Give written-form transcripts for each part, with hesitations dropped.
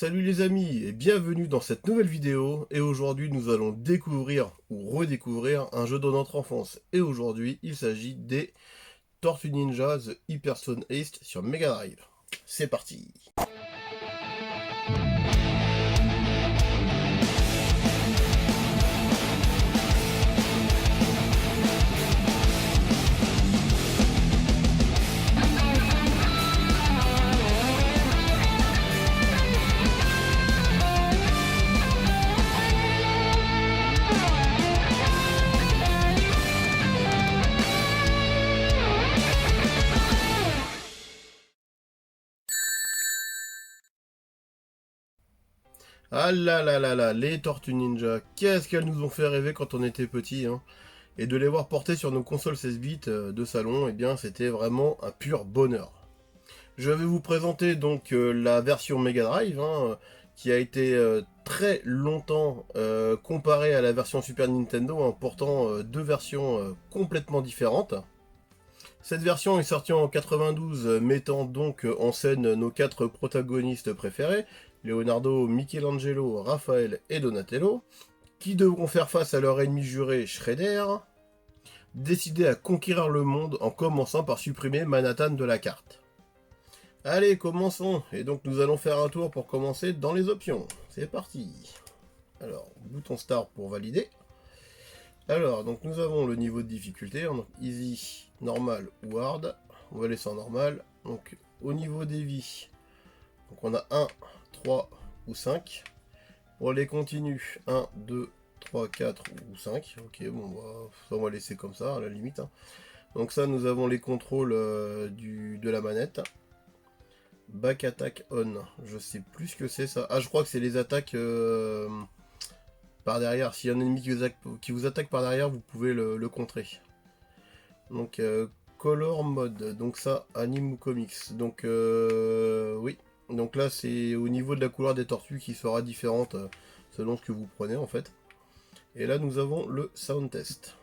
Salut les amis et bienvenue dans cette nouvelle vidéo et aujourd'hui nous allons découvrir ou redécouvrir un jeu de notre enfance et aujourd'hui il s'agit des Tortues Ninja The Hyperstone Ace sur Mega Drive. C'est parti. Ah là là là là, les Tortues Ninja, qu'est-ce qu'elles nous ont fait rêver quand on était petits, hein. Et de les voir porter sur nos consoles 16 bits de salon, eh bien c'était vraiment un pur bonheur. Je vais vous présenter donc la version Mega Drive, hein, qui a été très longtemps comparée à la version Super Nintendo, hein, pourtant deux versions complètement différentes. Cette version est sortie en 92, mettant donc en scène nos quatre protagonistes préférés, Leonardo, Michelangelo, Raphaël et Donatello, qui devront faire face à leur ennemi juré Shredder, décidé à conquérir le monde en commençant par supprimer Manhattan de la carte. Allez, commençons. Et donc nous allons faire un tour pour commencer dans les options. C'est parti. Alors, bouton Start pour valider. Alors, donc nous avons le niveau de difficulté, donc easy, normal ou hard. On va laisser en normal. Donc au niveau des vies, donc on a 1, 3 ou 5. Pour les continues, 1, 2, 3, 4 ou 5. Ok, bon, bah, ça on va laisser comme ça à la limite, hein. Donc ça, nous avons les contrôles de la manette. Back attack on, je sais plus ce que c'est ça. Ah, je crois que c'est les attaques par derrière. S'il y a un ennemi qui vous attaque par derrière, vous pouvez le contrer. Donc color mode, donc ça, anime ou comics. Donc oui, donc là c'est au niveau de la couleur des tortues qui sera différente selon ce que vous prenez en fait. Et là nous avons le sound test.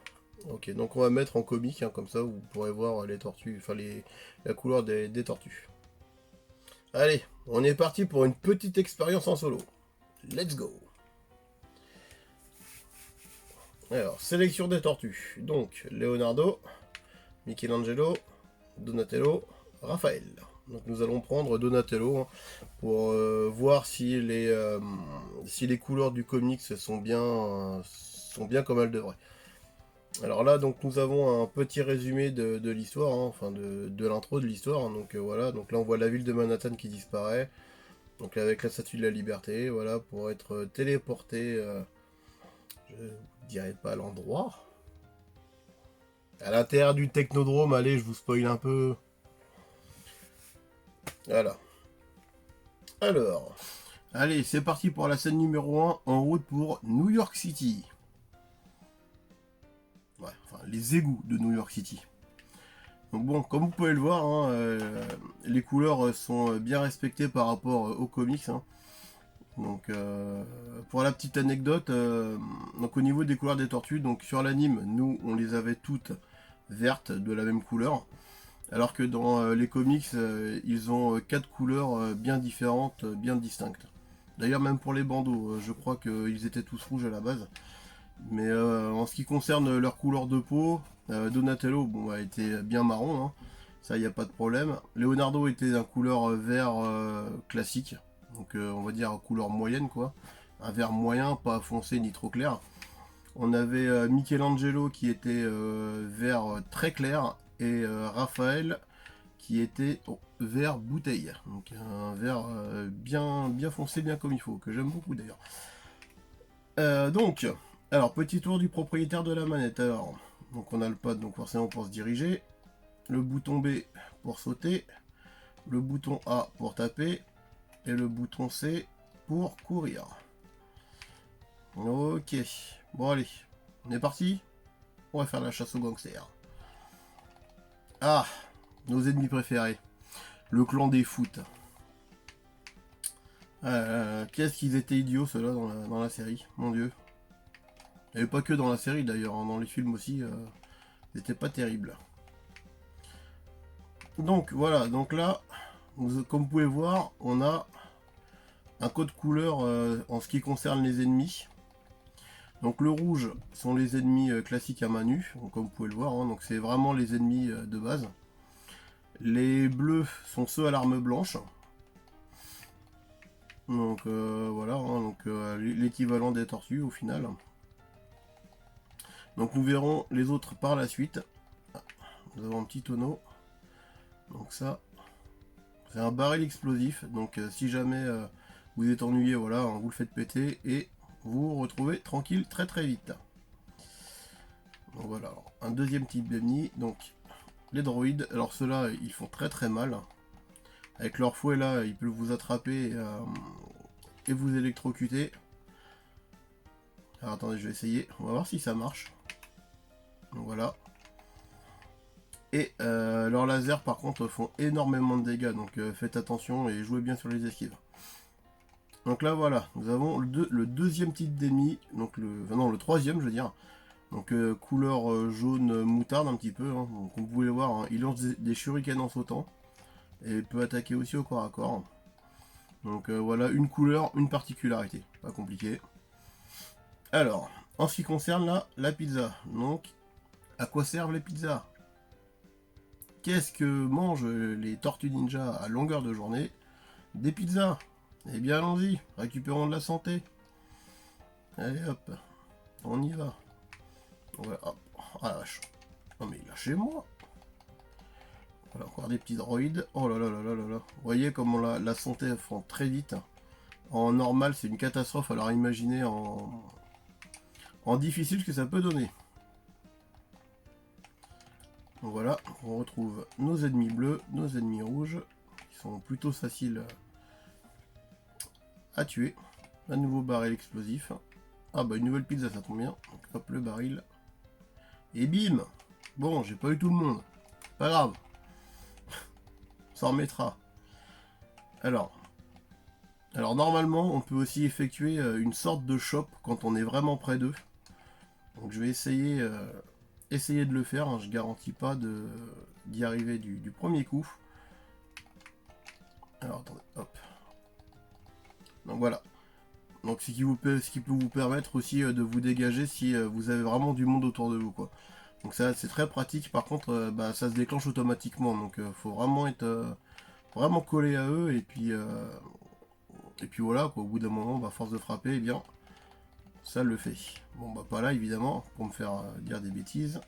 Ok, donc on va mettre en comique, hein, comme ça vous pourrez voir les tortues, enfin la couleur des tortues. Allez, on est parti pour une petite expérience en solo. Let's go. Alors, sélection des tortues. Donc, Leonardo, Michelangelo, Donatello, Raphaël. Donc nous allons prendre Donatello, hein, pour voir si les couleurs du comics sont bien comme elles devraient. Alors là, donc nous avons un petit résumé de l'histoire, hein, enfin de l'intro de l'histoire, hein. Donc voilà, donc là on voit la ville de Manhattan qui disparaît. Donc avec la statue de la liberté, voilà, pour être téléporté, je dirais pas l'endroit. À l'intérieur du technodrome, allez, je vous spoil un peu. Voilà. Alors, allez, c'est parti pour la scène numéro 1, en route pour New York City. Ouais, enfin, les égouts de New York City. Donc bon, comme vous pouvez le voir, hein, les couleurs sont bien respectées par rapport aux comics, hein. Donc pour la petite anecdote, donc au niveau des couleurs des tortues, donc sur l'anime, nous on les avait toutes vertes de la même couleur, alors que dans les comics, ils ont quatre couleurs bien différentes, bien distinctes. D'ailleurs même pour les bandeaux, je crois qu'ils étaient tous rouges à la base. Mais en ce qui concerne leur couleur de peau, Donatello bon, a été bien marron, hein. Ça il n'y a pas de problème. Leonardo était un couleur vert classique, donc on va dire couleur moyenne quoi. Un vert moyen, pas foncé ni trop clair. On avait Michelangelo qui était vert très clair et Raphaël qui était vert bouteille. Donc un vert bien foncé, bien comme il faut, que j'aime beaucoup d'ailleurs. Donc, alors petit tour du propriétaire de la manette. Alors, donc on a le pad, donc forcément pour se diriger. Le bouton B pour sauter. Le bouton A pour taper. Et le bouton C pour courir. Ok. Bon allez, on est parti. On va faire la chasse aux gangsters. Ah, nos ennemis préférés. Le clan des foot. Qu'est-ce qu'ils étaient idiots ceux-là dans la série, mon dieu. Et pas que dans la série d'ailleurs, hein, dans les films aussi, c'était pas terrible. Donc voilà, donc là, comme vous pouvez voir, on a un code couleur en ce qui concerne les ennemis. Donc le rouge sont les ennemis classiques à main nue, donc, comme vous pouvez le voir, hein, donc c'est vraiment les ennemis de base. Les bleus sont ceux à l'arme blanche. Donc voilà, hein, donc l'équivalent des tortues au final. Donc nous verrons les autres par la suite. Ah, nous avons un petit tonneau. Donc ça, c'est un baril explosif. Donc si jamais vous êtes ennuyé, voilà, hein, vous le faites péter et vous vous retrouvez tranquille très très vite. Donc voilà, alors, un deuxième type d'ennemi. Donc les droïdes, alors ceux-là ils font très très mal. Avec leur fouet là, ils peuvent vous attraper et vous électrocuter. Alors attendez, je vais essayer. On va voir si ça marche. Donc voilà. Et leurs lasers par contre font énormément de dégâts. Donc faites attention et jouez bien sur les esquives. Donc là voilà, nous avons le deuxième type d'ennemi. Donc le troisième je veux dire. Donc couleur jaune moutarde un petit peu. Hein. Donc, comme vous pouvez le voir, hein, il lance des shurikens en sautant. Et peut attaquer aussi au corps à corps. Donc voilà, une couleur, une particularité. Pas compliqué. Alors, en ce qui concerne là, la pizza. Donc, à quoi servent les pizzas? Qu'est-ce que mangent les tortues ninja à longueur de journée? Des pizzas. Eh bien allons-y, récupérons de la santé. Allez hop, on y va. Voilà, hop. Ah la vache. Non mais lâchez-moi. Voilà, encore des petits droïdes. Oh là là là là là là. Vous voyez comment la santé fond très vite. En normal, c'est une catastrophe. Alors imaginez en difficile ce que ça peut donner. Donc voilà, on retrouve nos ennemis bleus, nos ennemis rouges, qui sont plutôt faciles à tuer. Un nouveau baril explosif. Ah bah une nouvelle pizza, ça tombe bien. Donc hop, le baril. Et bim. Bon, j'ai pas eu tout le monde. Pas grave. Ça remettra. Alors normalement, on peut aussi effectuer une sorte de chope quand on est vraiment près d'eux. Donc je vais essayer de le faire. Hein. Je garantis pas d'y arriver du premier coup. Alors attendez, hop. Donc voilà. Donc ce qui peut vous permettre aussi de vous dégager si vous avez vraiment du monde autour de vous, quoi. Donc ça c'est très pratique. Par contre, bah, ça se déclenche automatiquement. Donc faut vraiment être vraiment collé à eux et puis voilà, quoi. Au bout d'un moment, bah, force de frapper, eh bien ça le fait. Bon bah pas là évidemment pour me faire dire des bêtises.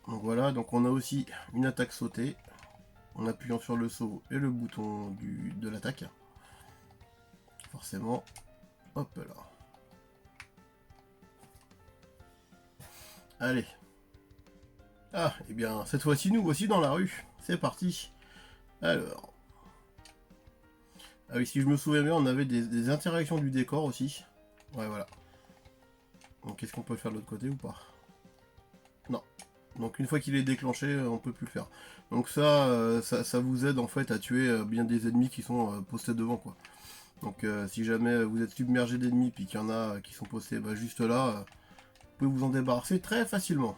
Donc voilà, donc on a aussi une attaque sautée en appuyant sur le saut et le bouton de l'attaque. Forcément, hop là. Allez. Ah, et bien cette fois-ci nous voici dans la rue. C'est parti. Alors. Ah oui, si je me souviens bien, on avait des interactions du décor aussi. Ouais, voilà. Donc est-ce qu'on peut le faire de l'autre côté ou pas? Non. Donc une fois qu'il est déclenché, on peut plus le faire. Donc ça vous aide en fait à tuer bien des ennemis qui sont postés devant, quoi. Donc si jamais vous êtes submergé d'ennemis puis qu'il y en a qui sont postés juste là, vous pouvez vous en débarrasser très facilement.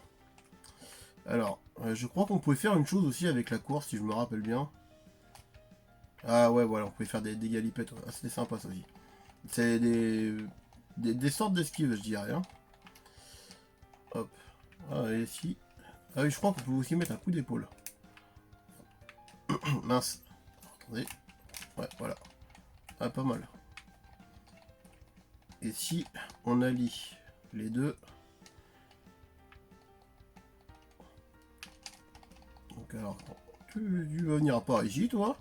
Alors, je crois qu'on pouvait faire une chose aussi avec la course, si je me rappelle bien. Ah ouais, voilà, on pouvait faire des galipettes. Ouais. Ah, c'était sympa ça aussi. C'est des sortes d'esquives, je dirais. Hein. Hop. Ah, et ici. Ah oui, je crois qu'on peut aussi mettre un coup d'épaule. Mince. Attendez. Ouais, voilà. Ah, pas mal. Et si on allie les deux. Donc alors, tu vas venir par ici, toi?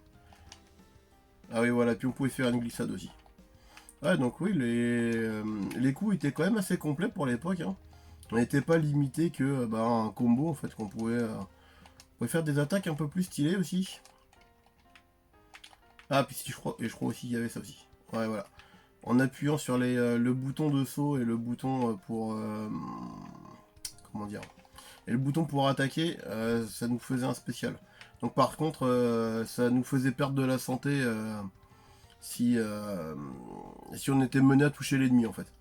Ah oui, voilà, puis on pouvait faire une glissade aussi. Ouais, donc oui, les coups étaient quand même assez complets pour l'époque. Hein. On n'était pas limité que un combo, en fait, qu'on pouvait faire des attaques un peu plus stylées aussi. Ah, puis si, je crois aussi qu'il y avait ça aussi. Ouais, voilà. En appuyant sur le bouton de saut et le bouton pour... comment dire? Et le bouton pour attaquer, ça nous faisait un spécial. Donc par contre, ça nous faisait perdre de la santé si on était mené à toucher l'ennemi en fait.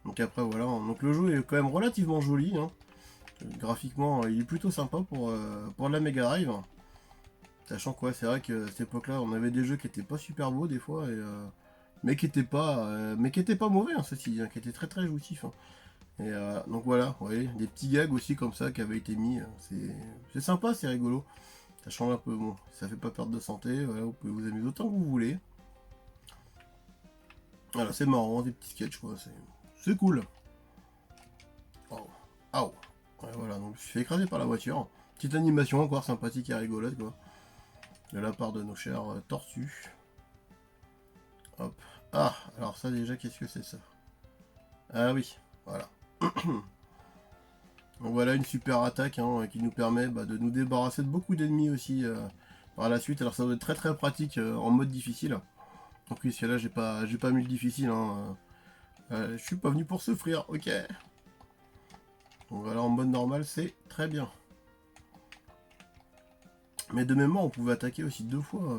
Donc après voilà, donc le jeu est quand même relativement joli. Hein. Graphiquement, il est plutôt sympa pour la Mega Drive. Sachant que ouais, c'est vrai que à cette époque-là, on avait des jeux qui étaient pas super beaux des fois, mais qui étaient pas mauvais, hein, ceci, hein, qui étaient très très jouissifs. Hein. Donc voilà, vous voyez, des petits gags aussi comme ça qui avaient été mis. C'est sympa, c'est rigolo. Ça change un peu, bon, ça fait pas perdre de santé, voilà, vous pouvez vous amuser autant que vous voulez. Voilà, c'est marrant, des petits sketchs quoi, c'est cool. Oh. Ah, ouais, voilà, donc je suis fait écraser par la voiture. Petite animation encore sympathique et rigolote quoi. De la part de nos chers tortues. Hop. Ah, alors ça déjà, qu'est-ce que c'est ça? Ah oui, voilà. Donc voilà une super attaque hein, qui nous permet de nous débarrasser de beaucoup d'ennemis aussi par la suite. Alors ça doit être très très pratique en mode difficile. Donc oui, parce que là j'ai pas mis le difficile. Hein. Je suis pas venu pour souffrir, ok. Donc voilà en mode normal c'est très bien. Mais de mémoire on pouvait attaquer aussi 2 fois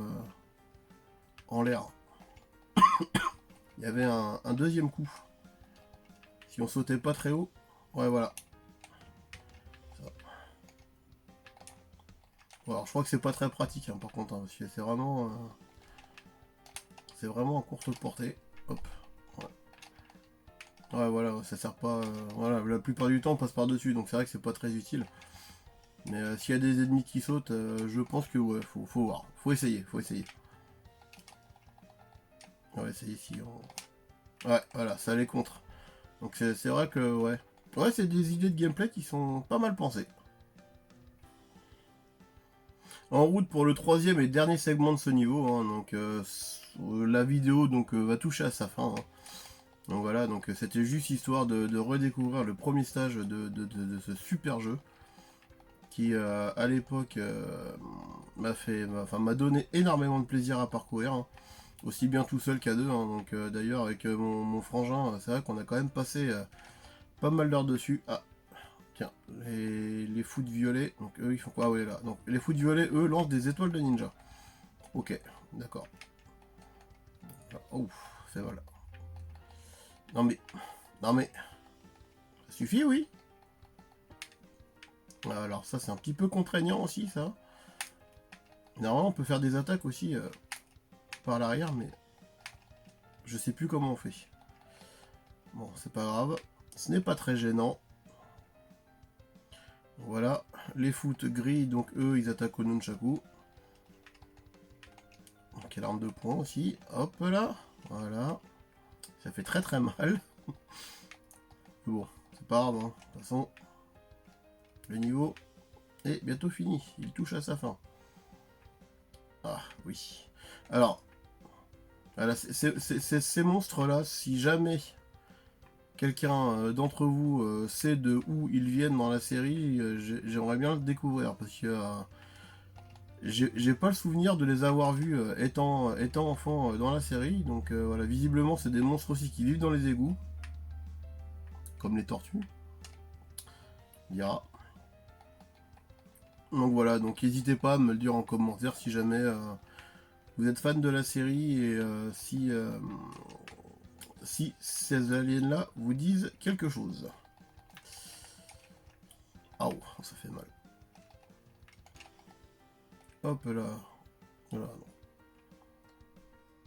en l'air. Il y avait un deuxième coup. Si on sautait pas très haut. Ouais voilà. Ça. Bon, alors je crois que c'est pas très pratique hein, par contre. Hein, parce que c'est vraiment en courte portée. Hop. Ouais voilà, ça sert pas. Voilà, la plupart du temps on passe par dessus, donc c'est vrai que c'est pas très utile. Mais s'il y a des ennemis qui sautent, je pense que ouais, faut voir. Faut essayer, faut essayer. On va essayer si on. Ouais, voilà, ça les contre. Donc c'est vrai que ouais. Ouais, c'est des idées de gameplay qui sont pas mal pensées. En route pour le troisième et dernier segment de ce niveau, hein, donc la vidéo va toucher à sa fin. Hein. Donc voilà, donc c'était juste histoire de redécouvrir le premier stage de ce super jeu qui à l'époque m'a donné énormément de plaisir à parcourir, hein. Aussi bien tout seul qu'à deux. Hein. Donc d'ailleurs avec mon frangin, c'est vrai qu'on a quand même passé pas mal d'heures dessus. Ah tiens, les foot violets, donc eux ils font quoi? Ah ouais là. Donc les foot violets, eux lancent des étoiles de ninja. Ok, d'accord. Oh, c'est voilà. Non mais, non mais, ça suffit oui. Alors ça c'est un petit peu contraignant aussi ça. Normalement on peut faire des attaques aussi par l'arrière, mais je sais plus comment on fait. Bon, c'est pas grave. Ce n'est pas très gênant. Voilà. Les foot gris, donc eux, ils attaquent au nunchaku. Donc, l'arme de poing aussi. Hop là. Voilà. Ça fait très très mal. Bon, c'est pas grave. Hein. De toute façon, le niveau est bientôt fini. Il touche à sa fin. Ah, oui. Alors, voilà, ces monstres-là, si jamais quelqu'un d'entre vous sait de où ils viennent dans la série, j'aimerais bien le découvrir parce que j'ai pas le souvenir de les avoir vus étant enfant dans la série. Donc voilà, visiblement c'est des monstres aussi qui vivent dans les égouts, comme les tortues. Il y a. Donc voilà, donc n'hésitez pas à me le dire en commentaire si jamais vous êtes fan de la série et si ces aliens là vous disent quelque chose. Ah oh, ça fait mal. Hop là. Voilà.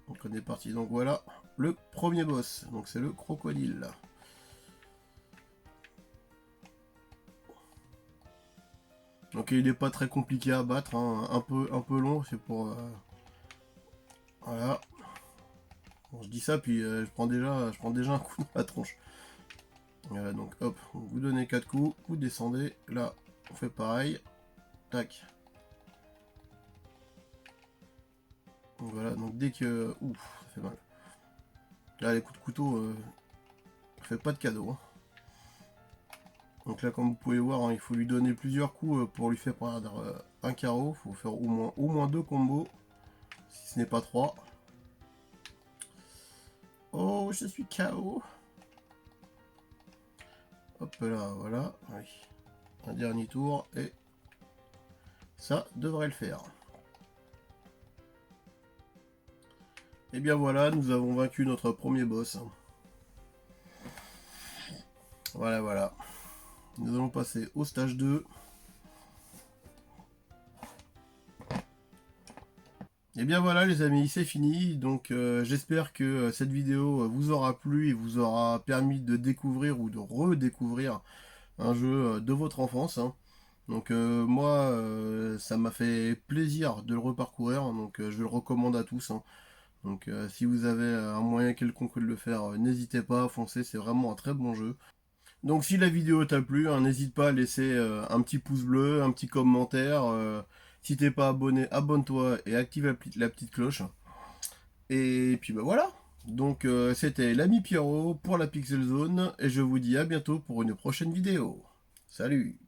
Donc on est parti. Donc voilà le premier boss. Donc c'est le crocodile. Donc il n'est pas très compliqué à battre, hein. Un peu long, c'est pour... voilà. Bon, je dis ça, puis je prends déjà un coup dans la tronche. Voilà, donc hop, vous donnez 4 coups, vous descendez, là, on fait pareil. Tac. Donc voilà, donc dès que... Ouf, ça fait mal. Là, les coups de couteau, fait pas de cadeau. Hein. Donc là, comme vous pouvez voir, hein, il faut lui donner plusieurs coups pour lui faire perdre un carreau. Il faut faire au moins 2 combos, si ce n'est pas 3. Oh, je suis KO. Hop là, voilà. Oui. Un dernier tour et ça devrait le faire. Et bien voilà, nous avons vaincu notre premier boss. Voilà, voilà. Nous allons passer au stage 2. Et bien voilà les amis, c'est fini. Donc j'espère que cette vidéo vous aura plu et vous aura permis de découvrir ou de redécouvrir un jeu de votre enfance, hein. Donc moi, ça m'a fait plaisir de le reparcourir, donc je le recommande à tous, hein. Donc si vous avez un moyen quelconque de le faire, n'hésitez pas à foncer, c'est vraiment un très bon jeu. Donc si la vidéo t'a plu, hein, n'hésite pas à laisser un petit pouce bleu, un petit commentaire. Si t'es pas abonné, abonne-toi et active la petite cloche. Et puis bah voilà. Donc c'était l'ami Pierrot pour la Pixel Zone et je vous dis à bientôt pour une prochaine vidéo. Salut!